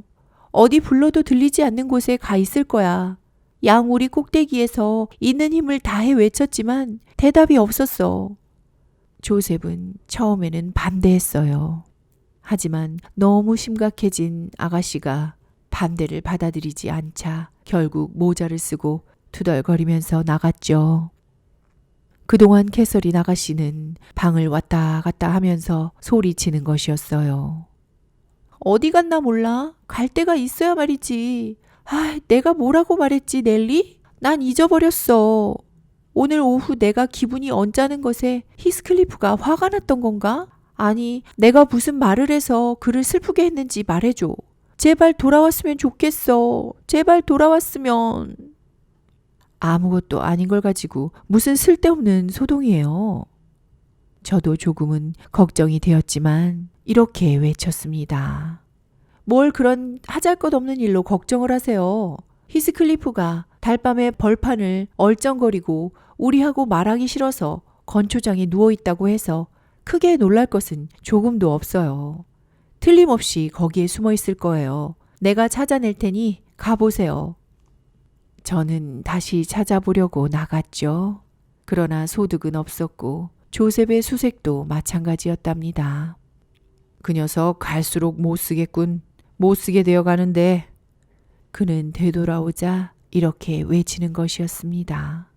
어디 불러도 들리지 않는 곳에 가 있을 거야. 양우리 꼭대기에서 있는 힘을 다해 외쳤지만 대답이 없었어. 조셉은 처음에는 반대했어요. 하지만 너무 심각해진 아가씨가 반대를 받아들이지 않자 결국 모자를 쓰고 투덜거리면서 나갔죠. 그동안 캐서린 아가씨는 방을 왔다 갔다 하면서 소리치는 것이었어요. 어디 갔나 몰라. 갈 데가 있어야 말이지. 내가 뭐라고 말했지, 넬리? 난 잊어버렸어. 오늘 오후 내가 기분이 언짢은 것에 히스클리프가 화가 났던 건가? 아니, 내가 무슨 말을 해서 그를 슬프게 했는지 말해줘. 제발 돌아왔으면 좋겠어. 제발 돌아왔으면. 아무것도 아닌 걸 가지고 무슨 쓸데없는 소동이에요. 저도 조금은 걱정이 되었지만 이렇게 외쳤습니다. 뭘 그런 하잘것없는 일로 걱정을 하세요. 히스클리프가 달밤에 벌판을 얼쩡거리고 우리하고 말하기 싫어서 건초장에 누워있다고 해서 크게 놀랄 것은 조금도 없어요. 틀림없이 거기에 숨어 있을 거예요. 내가 찾아낼 테니 가보세요. 저는 다시 찾아보려고 나갔죠. 그러나 소득은 없었고 조셉의 수색도 마찬가지였답니다. 그 녀석 갈수록 못 쓰겠군. 못 쓰게 되어 가는데. 그는 되돌아오자 이렇게 외치는 것이었습니다.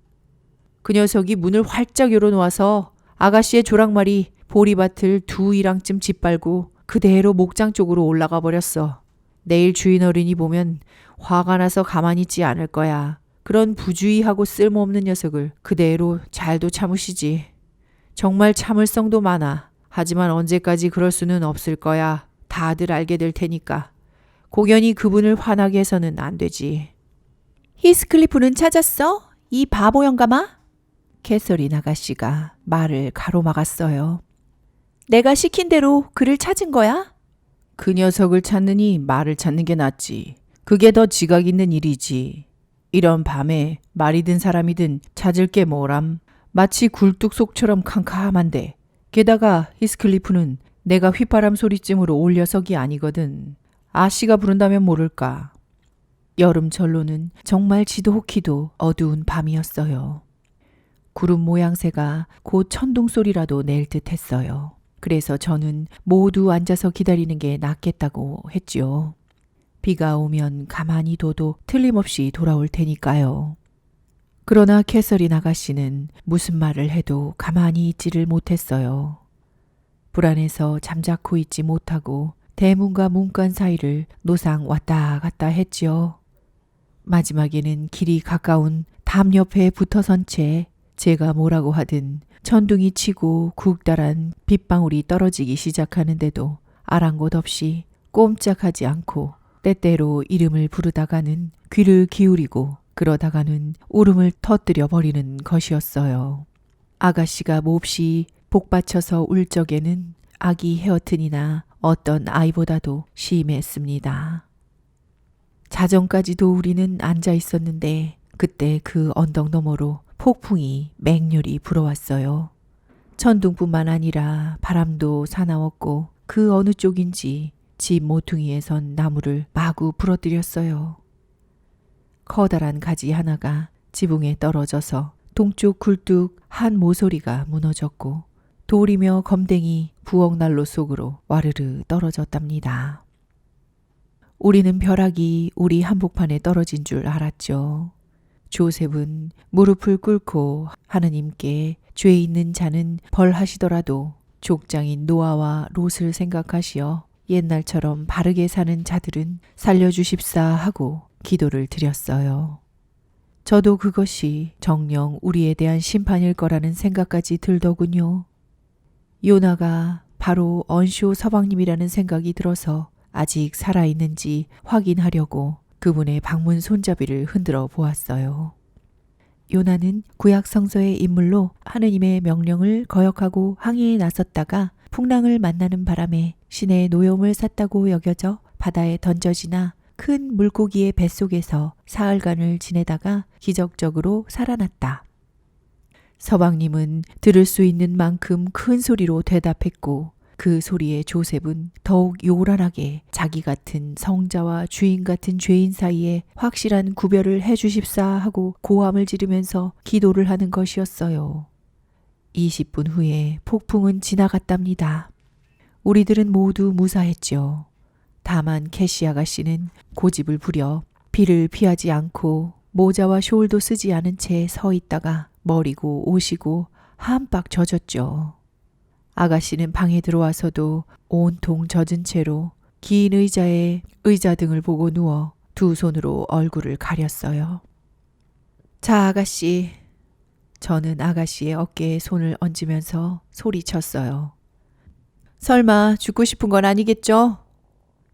그 녀석이 문을 활짝 열어놓아서 아가씨의 조랑말이 보리밭을 2이랑쯤 짓밟고 그대로 목장 쪽으로 올라가 버렸어. 내일 주인 어른이 보면 화가 나서 가만히 있지 않을 거야. 그런 부주의하고 쓸모없는 녀석을 그대로 잘도 참으시지. 정말 참을성도 많아. 하지만 언제까지 그럴 수는 없을 거야. 다들 알게 될 테니까. 고견이 그분을 화나게 해서는 안 되지. 히스클리프는 찾았어? 이 바보 영감아? 캐서린 아가씨가 말을 가로막았어요. 내가 시킨 대로 그를 찾은 거야? 그 녀석을 찾느니 말을 찾는 게 낫지. 그게 더 지각 있는 일이지. 이런 밤에 말이든 사람이든 찾을 게 뭐람. 마치 굴뚝 속처럼 캄캄한데 게다가 히스클리프는 내가 휘바람 소리쯤으로 올 녀석이 아니거든. 아씨가 부른다면 모를까. 여름철로는 정말 지도호키도 어두운 밤이었어요. 구름 모양새가 곧 천둥 소리라도 낼 듯 했어요. 그래서 저는 모두 앉아서 기다리는 게 낫겠다고 했지요. 비가 오면 가만히 둬도 틀림없이 돌아올 테니까요. 그러나 캐서린 아가씨는 무슨 말을 해도 가만히 있지를 못했어요. 불안해서 잠자코 있지 못하고 대문과 문간 사이를 노상 왔다 갔다 했지요. 마지막에는 길이 가까운 담 옆에 붙어선 채 제가 뭐라고 하든 천둥이 치고 굵다란 빗방울이 떨어지기 시작하는데도 아랑곳 없이 꼼짝하지 않고 때때로 이름을 부르다가는 귀를 기울이고 그러다가는 울음을 터뜨려 버리는 것이었어요. 아가씨가 몹시 복받쳐서 울 적에는 아기 헤어튼이나 어떤 아이보다도 심했습니다. 자정까지도 우리는 앉아 있었는데 그때 그 언덕 너머로 폭풍이 맹렬히 불어왔어요. 천둥뿐만 아니라 바람도 사나웠고 그 어느 쪽인지 집 모퉁이에선 나무를 마구 부러뜨렸어요. 커다란 가지 하나가 지붕에 떨어져서 동쪽 굴뚝 한 모서리가 무너졌고 돌이며 검댕이 부엌난로 속으로 와르르 떨어졌답니다. 우리는 벼락이 우리 한복판에 떨어진 줄 알았죠. 조셉은 무릎을 꿇고 하느님께 죄 있는 자는 벌하시더라도 족장인 노아와 롯을 생각하시어 옛날처럼 바르게 사는 자들은 살려주십사 하고 기도를 드렸어요. 저도 그것이 정녕 우리에 대한 심판일 거라는 생각까지 들더군요. 요나가 바로 언쇼 서방님이라는 생각이 들어서 아직 살아있는지 확인하려고 그분의 방문 손잡이를 흔들어 보았어요. 요나는 구약 성서의 인물로 하느님의 명령을 거역하고 항해에 나섰다가 풍랑을 만나는 바람에 신의 노여움을 샀다고 여겨져 바다에 던져지나 큰 물고기의 뱃속에서 사흘간을 지내다가 기적적으로 살아났다. 서방님은 들을 수 있는 만큼 큰 소리로 대답했고 그 소리에 조셉은 더욱 요란하게 자기 같은 성자와 주인 같은 죄인 사이에 확실한 구별을 해주십사 하고 고함을 지르면서 기도를 하는 것이었어요. 20분 후에 폭풍은 지나갔답니다. 우리들은 모두 무사했죠. 다만 캐시 아가씨는 고집을 부려 비를 피하지 않고 모자와 숄도 쓰지 않은 채 서 있다가 머리고 옷이고 한박 젖었죠. 아가씨는 방에 들어와서도 온통 젖은 채로 긴 의자에 의자 등을 보고 누워 두 손으로 얼굴을 가렸어요. 자, 아가씨. 저는 아가씨의 어깨에 손을 얹으면서 소리쳤어요. 설마 죽고 싶은 건 아니겠죠?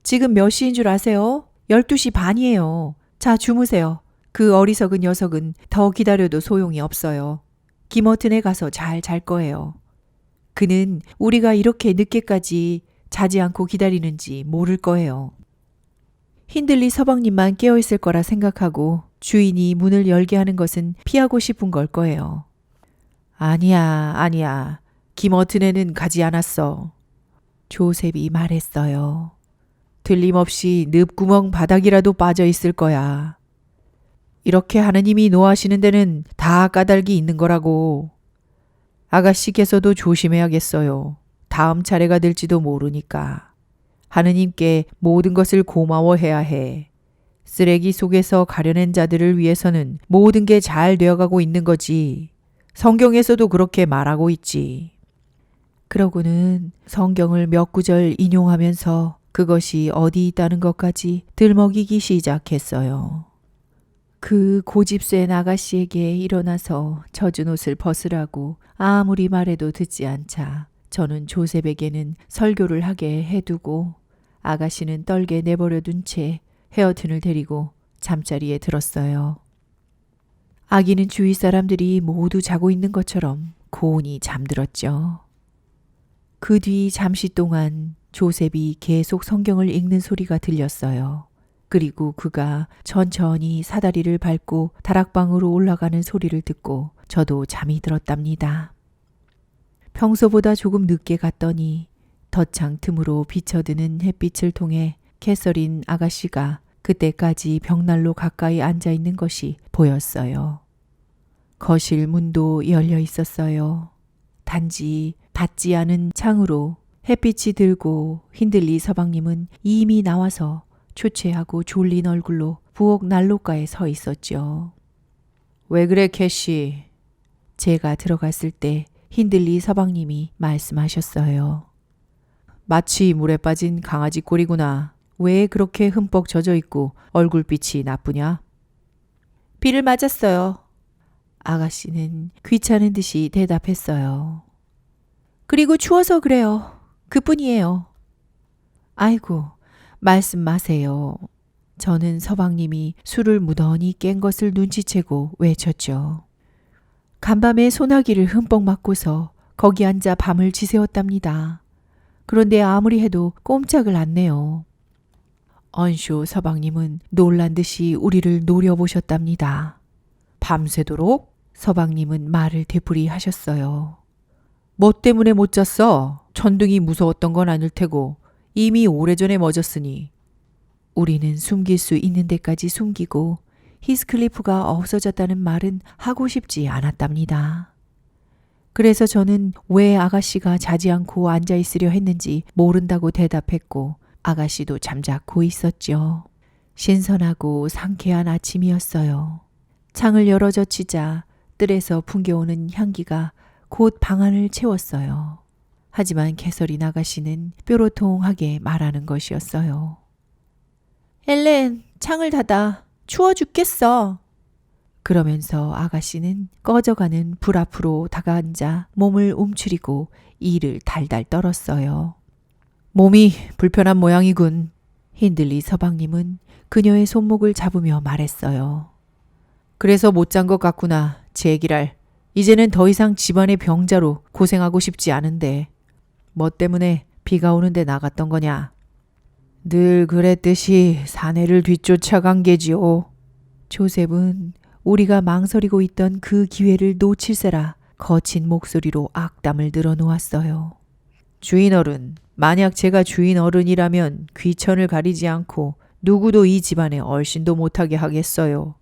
지금 몇 시인 줄 아세요? 12시 반이에요. 자, 주무세요. 그 어리석은 녀석은 더 기다려도 소용이 없어요. 김어튼에 가서 잘 잘 거예요. 그는 우리가 이렇게 늦게까지 자지 않고 기다리는지 모를 거예요. 힌들리 서방님만 깨어있을 거라 생각하고 주인이 문을 열게 하는 것은 피하고 싶은 걸 거예요. 아니야. 김어튼에는 가지 않았어. 조셉이 말했어요. 틀림없이 늪구멍 바닥이라도 빠져 있을 거야. 이렇게 하느님이 노하시는 데는 다 까닭이 있는 거라고. 아가씨께서도 조심해야겠어요. 다음 차례가 될지도 모르니까. 하느님께 모든 것을 고마워해야 해. 쓰레기 속에서 가려낸 자들을 위해서는 모든 게 잘 되어가고 있는 거지. 성경에서도 그렇게 말하고 있지. 그러고는 성경을 몇 구절 인용하면서 그것이 어디 있다는 것까지 들먹이기 시작했어요. 그 고집센 아가씨에게 일어나서 젖은 옷을 벗으라고 아무리 말해도 듣지 않자 저는 조셉에게는 설교를 하게 해두고 아가씨는 떨게 내버려둔 채 헤어튼을 데리고 잠자리에 들었어요. 아기는 주위 사람들이 모두 자고 있는 것처럼 고온히 잠들었죠. 그 뒤 잠시 동안 조셉이 계속 성경을 읽는 소리가 들렸어요. 그리고 그가 천천히 사다리를 밟고 다락방으로 올라가는 소리를 듣고 저도 잠이 들었답니다. 평소보다 조금 늦게 갔더니 덧창 틈으로 비쳐드는 햇빛을 통해 캐서린 아가씨가 그때까지 벽난로 가까이 앉아 있는 것이 보였어요. 거실 문도 열려 있었어요. 단지 닫지 않은 창으로 햇빛이 들고 힌들리 서방님은 이미 나와서 초췌하고 졸린 얼굴로 부엌 난로가에 서 있었죠. 왜 그래, 캐시? 제가 들어갔을 때 힌들리 서방님이 말씀하셨어요. 마치 물에 빠진 강아지 꼴이구나. 왜 그렇게 흠뻑 젖어 있고 얼굴빛이 나쁘냐? 비를 맞았어요. 아가씨는 귀찮은 듯이 대답했어요. 그리고 추워서 그래요. 그뿐이에요. 아이고, 말씀 마세요. 저는 서방님이 술을 무던히 깬 것을 눈치채고 외쳤죠. 간밤에 소나기를 흠뻑 맞고서 거기 앉아 밤을 지새웠답니다. 그런데 아무리 해도 꼼짝을 안 내요. 언쇼 서방님은 놀란 듯이 우리를 노려보셨답니다. 밤새도록? 서방님은 말을 되풀이하셨어요. 뭐 때문에 못 잤어? 천둥이 무서웠던 건 아닐 테고 이미 오래전에 멎었으니. 우리는 숨길 수 있는 데까지 숨기고 히스클리프가 없어졌다는 말은 하고 싶지 않았답니다. 그래서 저는 왜 아가씨가 자지 않고 앉아 있으려 했는지 모른다고 대답했고 아가씨도 잠자코 있었죠. 신선하고 상쾌한 아침이었어요. 창을 열어 젖히자 뜰에서 풍겨오는 향기가 곧 방안을 채웠어요. 하지만 캐서린 아가씨는 뾰로통하게 말하는 것이었어요. 엘렌, 창을 닫아. 추워 죽겠어. 그러면서 아가씨는 꺼져가는 불 앞으로 다가앉아 몸을 움츠리고 이를 달달 떨었어요. 몸이 불편한 모양이군. 힌들리 서방님은 그녀의 손목을 잡으며 말했어요. 그래서 못 잔 것 같구나. 제기랄. 이제는 더 이상 집안의 병자로 고생하고 싶지 않은데. 뭐 때문에 비가 오는데 나갔던 거냐? 늘 그랬듯이 사내를 뒤쫓아간 게지요. 조셉은 우리가 망설이고 있던 그 기회를 놓칠세라 거친 목소리로 악담을 늘어놓았어요. 주인 어른, 만약 제가 주인 어른이라면 귀천을 가리지 않고 누구도 이 집안에 얼씬도 못하게 하겠어요.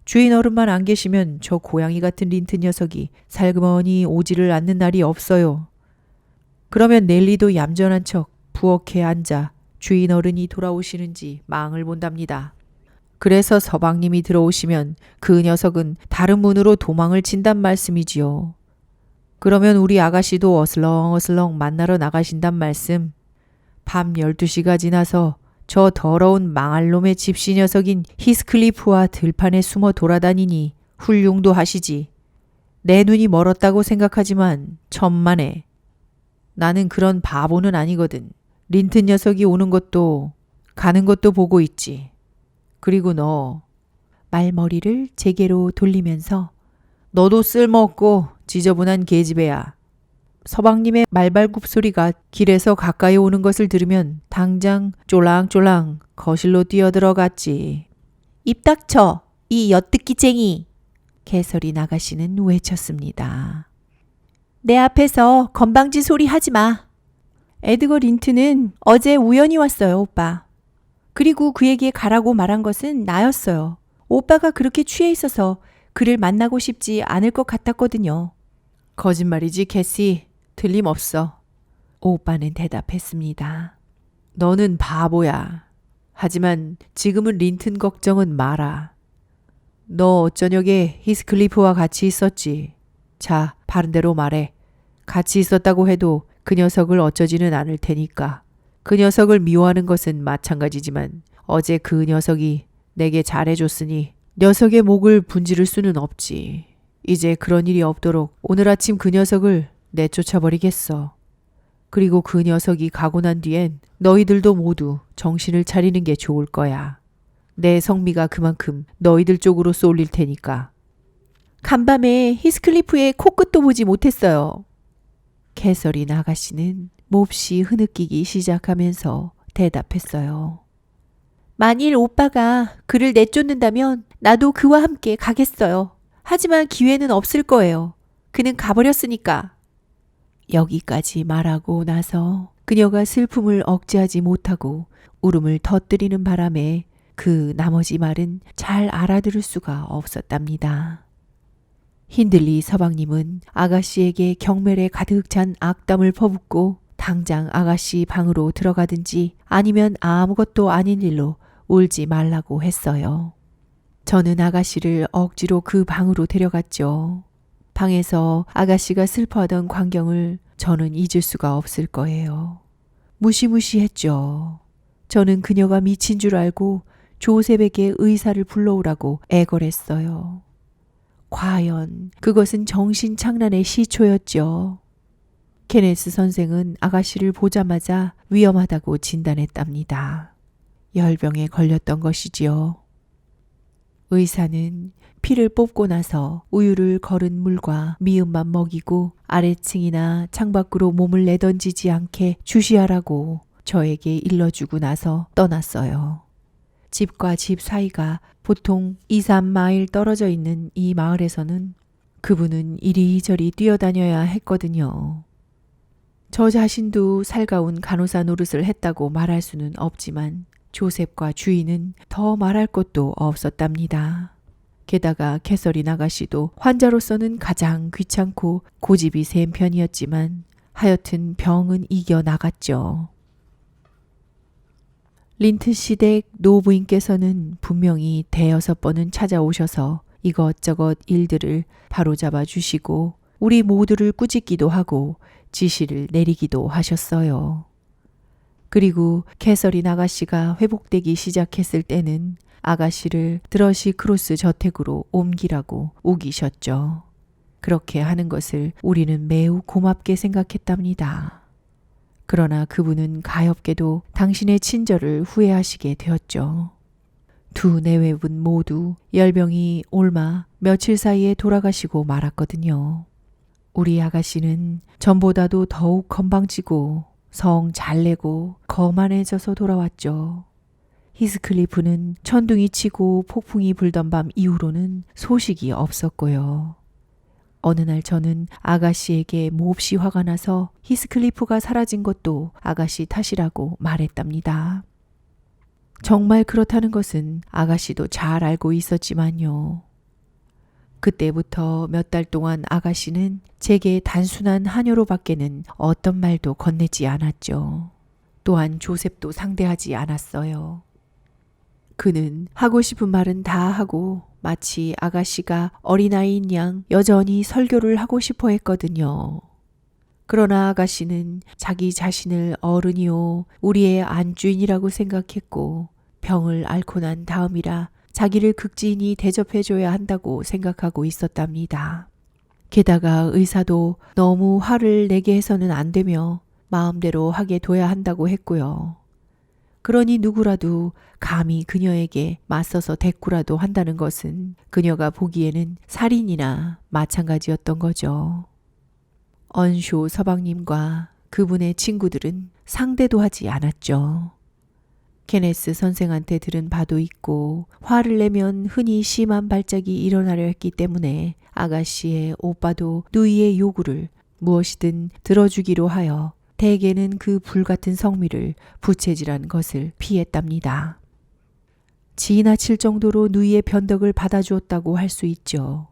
주인 어른만 안 계시면 저 고양이 같은 린트 녀석이 살그머니 오지를 않는 날이 없어요. 그러면 넬리도 얌전한 척 부엌에 앉아 주인 어른이 돌아오시는지 망을 본답니다. 그래서 서방님이 들어오시면 그 녀석은 다른 문으로 도망을 친단 말씀이지요. 그러면 우리 아가씨도 어슬렁어슬렁 만나러 나가신단 말씀. 밤 12시가 지나서 저 더러운 망할 놈의 집시 녀석인 히스클리프와 들판에 숨어 돌아다니니 훌륭도 하시지. 내 눈이 멀었다고 생각하지만 천만에. 나는 그런 바보는 아니거든. 린튼 녀석이 오는 것도 가는 것도 보고 있지. 그리고 너 말머리를 제게로 돌리면서 너도 쓸모없고 지저분한 계집애야. 서방님의 말발굽 소리가 길에서 가까이 오는 것을 들으면 당장 쫄랑쫄랑 거실로 뛰어들어갔지. 입 닥쳐, 이 엿듣기쟁이. 캐서린 아가씨는 외쳤습니다. 내 앞에서 건방진 소리 하지 마. 에드거 린트는 어제 우연히 왔어요, 오빠. 그리고 그에게 가라고 말한 것은 나였어요. 오빠가 그렇게 취해 있어서 그를 만나고 싶지 않을 것 같았거든요. 거짓말이지, 캐시. 틀림없어. 오빠는 대답했습니다. 너는 바보야. 하지만 지금은 린튼 걱정은 마라. 너 저녁에 히스클리프와 같이 있었지. 자, 바른 대로 말해. 같이 있었다고 해도 그 녀석을 어쩌지는 않을 테니까. 그 녀석을 미워하는 것은 마찬가지지만 어제 그 녀석이 내게 잘해줬으니 녀석의 목을 분지를 수는 없지. 이제 그런 일이 없도록 오늘 아침 그 녀석을 내쫓아버리겠어. 그리고 그 녀석이 가고 난 뒤엔 너희들도 모두 정신을 차리는 게 좋을 거야. 내 성미가 그만큼 너희들 쪽으로 쏠릴 테니까. 간밤에 히스클리프의 코끝도 보지 못했어요. 캐서린 아가씨는 몹시 흐느끼기 시작하면서 대답했어요. 만일 오빠가 그를 내쫓는다면 나도 그와 함께 가겠어요. 하지만 기회는 없을 거예요. 그는 가버렸으니까. 여기까지 말하고 나서 그녀가 슬픔을 억제하지 못하고 울음을 터뜨리는 바람에 그 나머지 말은 잘 알아들을 수가 없었답니다. 힌들리 서방님은 아가씨에게 경멸에 가득 찬 악담을 퍼붓고 당장 아가씨 방으로 들어가든지 아니면 아무것도 아닌 일로 울지 말라고 했어요. 저는 아가씨를 억지로 그 방으로 데려갔죠. 방에서 아가씨가 슬퍼하던 광경을 저는 잊을 수가 없을 거예요. 무시무시했죠. 저는 그녀가 미친 줄 알고 조셉에게 의사를 불러오라고 애걸했어요. 과연 그것은 정신착란의 시초였죠. 케네스 선생은 아가씨를 보자마자 위험하다고 진단했답니다. 열병에 걸렸던 것이지요. 의사는 피를 뽑고 나서 우유를 거른 물과 미음만 먹이고 아래층이나 창밖으로 몸을 내던지지 않게 주시하라고 저에게 일러주고 나서 떠났어요. 집과 집 사이가 보통 2, 3마일 떨어져 있는 이 마을에서는 그분은 이리저리 뛰어다녀야 했거든요. 저 자신도 살가운 간호사 노릇을 했다고 말할 수는 없지만 조셉과 주인은 더 말할 것도 없었답니다. 게다가 캐서린 아가씨도 환자로서는 가장 귀찮고 고집이 센 편이었지만 하여튼 병은 이겨나갔죠. 린튼 시댁 노부인께서는 분명히 대여섯 번은 찾아오셔서 이것저것 일들을 바로잡아 주시고 우리 모두를 꾸짖기도 하고 지시를 내리기도 하셨어요. 그리고 캐서린 아가씨가 회복되기 시작했을 때는 아가씨를 드러시 크로스 저택으로 옮기라고 우기셨죠. 그렇게 하는 것을 우리는 매우 고맙게 생각했답니다. 그러나 그분은 가엾게도 당신의 친절을 후회하시게 되었죠. 두 내외분 모두 열병이 옮아 며칠 사이에 돌아가시고 말았거든요. 우리 아가씨는 전보다도 더욱 건방지고 성 잘내고 거만해져서 돌아왔죠. 히스클리프는 천둥이 치고 폭풍이 불던 밤 이후로는 소식이 없었고요. 어느 날 저는 아가씨에게 몹시 화가 나서 히스클리프가 사라진 것도 아가씨 탓이라고 말했답니다. 정말 그렇다는 것은 아가씨도 잘 알고 있었지만요. 그때부터 몇 달 동안 아가씨는 제게 단순한 한여로밖에는 어떤 말도 건네지 않았죠. 또한 조셉도 상대하지 않았어요. 그는 하고 싶은 말은 다 하고 마치 아가씨가 어린아이인 양 여전히 설교를 하고 싶어 했거든요. 그러나 아가씨는 자기 자신을 어른이요 우리의 안주인이라고 생각했고 병을 앓고 난 다음이라 자기를 극진히 대접해줘야 한다고 생각하고 있었답니다. 게다가 의사도 너무 화를 내게 해서는 안 되며 마음대로 하게 둬야 한다고 했고요. 그러니 누구라도 감히 그녀에게 맞서서 대꾸라도 한다는 것은 그녀가 보기에는 살인이나 마찬가지였던 거죠. 언쇼 서방님과 그분의 친구들은 상대도 하지 않았죠. 케네스 선생한테 들은 바도 있고 화를 내면 흔히 심한 발작이 일어나려 했기 때문에 아가씨의 오빠도 누이의 요구를 무엇이든 들어주기로 하여 대개는 그 불같은 성미를 부채질한 것을 피했답니다. 지나칠 정도로 누이의 변덕을 받아주었다고 할 수 있죠.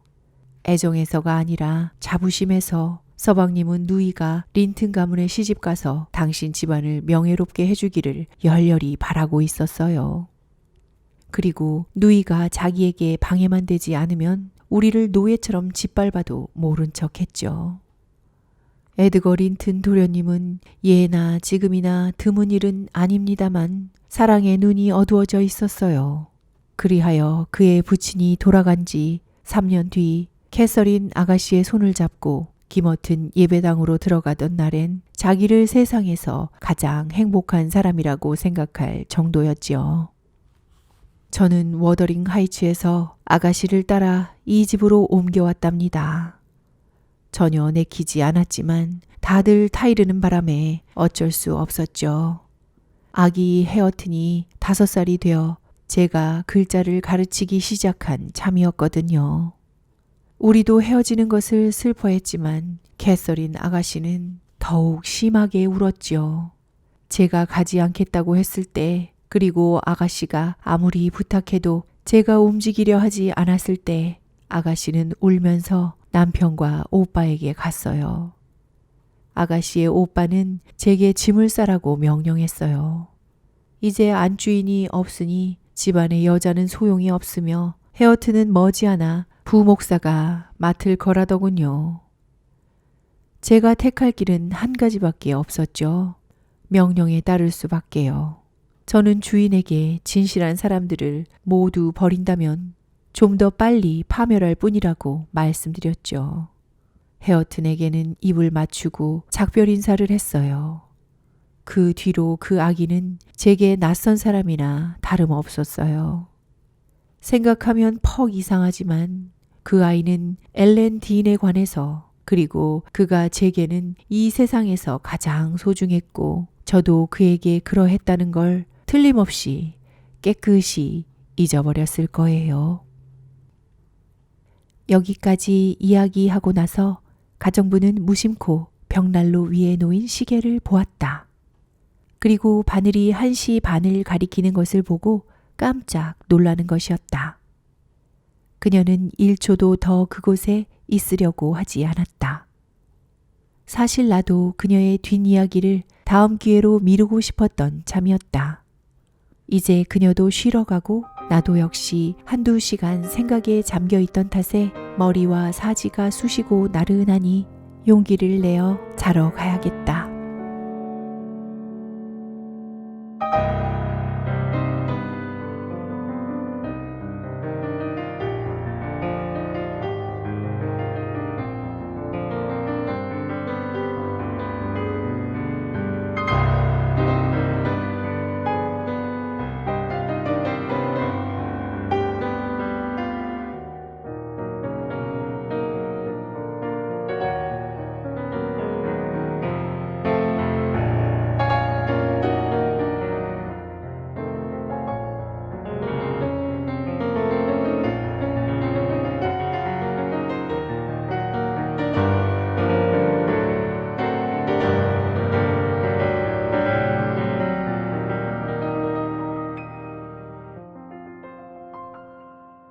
애정에서가 아니라 자부심에서 서방님은 누이가 린튼 가문에 시집가서 당신 집안을 명예롭게 해주기를 열렬히 바라고 있었어요. 그리고 누이가 자기에게 방해만 되지 않으면 우리를 노예처럼 짓밟아도 모른 척했죠. 에드거 린튼 도련님은 예나 지금이나 드문 일은 아닙니다만 사랑의 눈이 어두워져 있었어요. 그리하여 그의 부친이 돌아간 지 3년 뒤 캐서린 아가씨의 손을 잡고 기머튼 예배당으로 들어가던 날엔 자기를 세상에서 가장 행복한 사람이라고 생각할 정도였지요. 저는 워더링 하이츠에서 아가씨를 따라 이 집으로 옮겨왔답니다. 전혀 내키지 않았지만 다들 타이르는 바람에 어쩔 수 없었죠. 아기 헤어튼이 5살이 되어 제가 글자를 가르치기 시작한 참이었거든요. 우리도 헤어지는 것을 슬퍼했지만 캐서린 아가씨는 더욱 심하게 울었지요. 제가 가지 않겠다고 했을 때, 그리고 아가씨가 아무리 부탁해도 제가 움직이려 하지 않았을 때 아가씨는 울면서 남편과 오빠에게 갔어요. 아가씨의 오빠는 제게 짐을 싸라고 명령했어요. 이제 안주인이 없으니 집안의 여자는 소용이 없으며 헤어트는 머지않아 부목사가 맡을 거라더군요. 제가 택할 길은 한 가지밖에 없었죠. 명령에 따를 수밖에요. 저는 주인에게 진실한 사람들을 모두 버린다면 좀 더 빨리 파멸할 뿐이라고 말씀드렸죠. 헤어튼에게는 입을 맞추고 작별 인사를 했어요. 그 뒤로 그 아기는 제게 낯선 사람이나 다름없었어요. 생각하면 퍽 이상하지만 그 아이는 엘렌 딘에 관해서, 그리고 그가 제게는 이 세상에서 가장 소중했고 저도 그에게 그러했다는 걸 틀림없이 깨끗이 잊어버렸을 거예요. 여기까지 이야기하고 나서 가정부는 무심코 벽난로 위에 놓인 시계를 보았다. 그리고 바늘이 1시 반을 가리키는 것을 보고 깜짝 놀라는 것이었다. 그녀는 1초도 더 그곳에 있으려고 하지 않았다. 사실 나도 그녀의 뒷이야기를 다음 기회로 미루고 싶었던 참이었다. 이제 그녀도 쉬러 가고 나도 역시 1~2시간 생각에 잠겨 있던 탓에 머리와 사지가 쑤시고 나른하니 용기를 내어 자러 가야겠다.